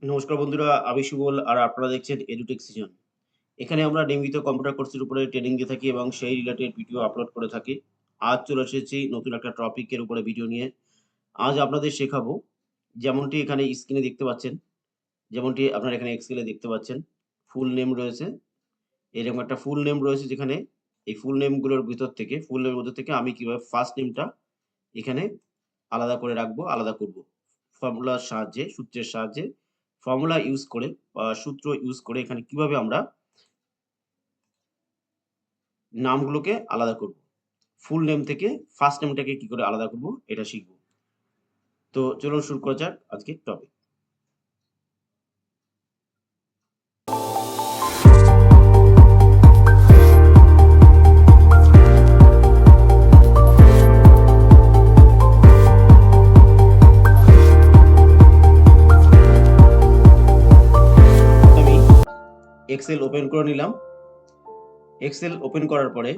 নমস্কার বন্ধুরা, আমি সুবল আর আপনারা দেখছেন এডুটেক সিজন। এখানে আমরা নিয়মিত কম্পিউটার কোর্সের উপরে ট্রেনিং দিয়ে থাকি এবং সেই রিলেটেড ভিডিও আপলোড করে থাকি। আজ চলে এসেছি নতুন একটা টপিকের উপরে ভিডিও নিয়ে। আজ আপনাদের শেখাবো যেমনটি এখানে স্ক্রিনে দেখতে পাচ্ছেন, যেমনটি আপনারা এখানে এক্সেলে দেখতে পাচ্ছেন, ফুল নেম রয়েছে। এরকম একটা ফুল নেম রয়েছে যেখানে এই ফুল নেমগুলোর ভিতর থেকে ফুল নেমের মধ্যে থেকে আমি কিভাবে ফার্স্ট নেমটা এখানে আলাদা করে রাখবো, আলাদা করব। ফর্মুলার সাহায্যে, সূত্রের সাহায্যে ফর্মুলা ইউজ করে বা সূত্র ইউজ করে এখানে কিভাবে আমরা নামগুলোকে আলাদা করব। ফুল নেম থেকে ফার্স্ট নেমটাকে কি করে আলাদা করব এটা শিখব। তো চলুন শুরু করা যাক আজকের টপিক। আমি এক্সেল ওপেন করে নিলাম। এক্সেল ওপেন করার পরে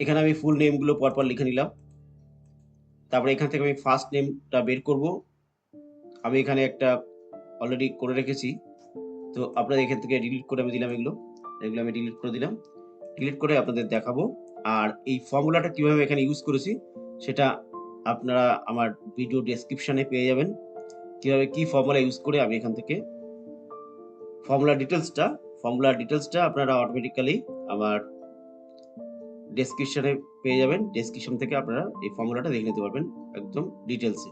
এখানে আমি ফুল নেমগুলো পরপর লিখে নিলাম। তারপরে এখান থেকে আমি ফার্স্ট নেমটা বের করব। আমি এখানে একটা অলরেডি করে রেখেছি। তো আপনারা এখান থেকে ডিলিট করে আমি দিলাম এগুলো। এগুলো আমি ডিলিট করে দিলাম। ডিলিট করে আপনাদের দেখাবো। আর এই ফর্মুলাটা কিভাবে এখানে ইউজ করেছি সেটা আপনারা আমার ভিডিও ডেসক্রিপশনে পেয়ে যাবেন। কিভাবে কি ফর্মুলা ইউজ করে আমি এখান থেকে ফর্মুলা ডিটেইলসটা আপনারা অটোমেটিক্যালি আমার ডেসক্রিপশনে পেয়ে যাবেন। ডেসক্রিপশন থেকে আপনারা এই ফর্মুলাটা দেখে নিতে পারবেন একদম ডিটেইলসে।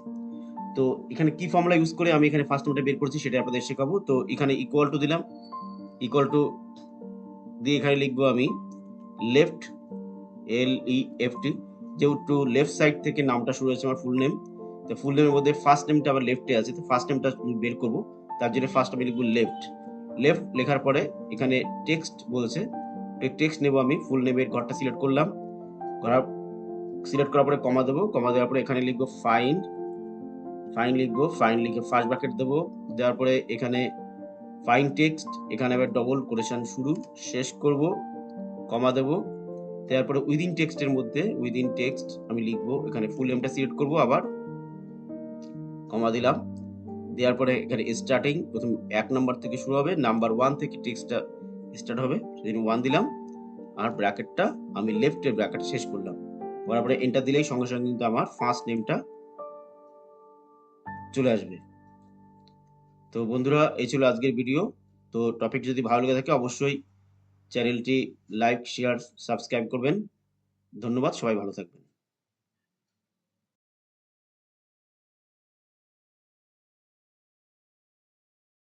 তো এখানে কি ফর্মুলা ইউজ করে আমি এখানে ফার্স্ট নোটটা বের করছি সেটা আপনাদের শেখাবো। তো এখানে ইকুয়াল টু দিলাম। ইকুয়াল টু দিয়ে এখানে লিখবো আমি লেফট LEFT, যেহেতু লেফট সাইড থেকে নামটা শুরু হয়েছে আমার ফুল নেম। তো ফুল নেমের মধ্যে ফার্স্ট নেমটা আবার লেফটে আছে। তো ফার্স্ট নেমটা বের করব। তার জন্য ফার্স্ট আমি লিখব লেফট। লেফট লেখার পরে এখানে টেক্সট বলেছে। এই টেক্সট নেব আমি ফুল নেমের ঘরটা সিলেক্ট করলাম। সিলেক্ট করার পরে কমা দেবো। কমা দেওয়ার পরে এখানে লিখব ফাইন্ড। ফাইন লিখবো। ফাইন লিখে ফার্স্ট ব্র্যাকেট দেবো। দেওয়ার পরে এখানে ফাইন টেক্সট, এখানে আবার ডবল কোটেশন শুরু শেষ করব। কমা দেবো। তারপরে উইদিন টেক্সটের মধ্যে উইদিন টেক্সট আমি লিখবো। এখানে ফুল নেমটা সিলেক্ট করব, আবার কমা দিলাম। দেওয়ার পরে এখানে স্টার্টিং প্রথম 1 নাম্বার থেকে শুরু হবে, নাম্বার 1 থেকে টেক্সটটা স্টার্ট হবে, সেদিন 1 দিলাম। আর ব্র্যাকেটটা আমি লেফটের ব্র্যাকেট শেষ করলাম। করার পরে এন্টার দিলেই সঙ্গে সঙ্গে কিন্তু আমার ফার্স্ট নেমটা চলে আসবে। তো বন্ধুরা, এই ছিল আজকের ভিডিও। তো টপিক যদি ভালো লেগে থাকে অবশ্যই চ্যানেলটি লাইক, শেয়ার, সাবস্ক্রাইব করবেন। ধন্যবাদ, সবাই ভালো থাকবেন।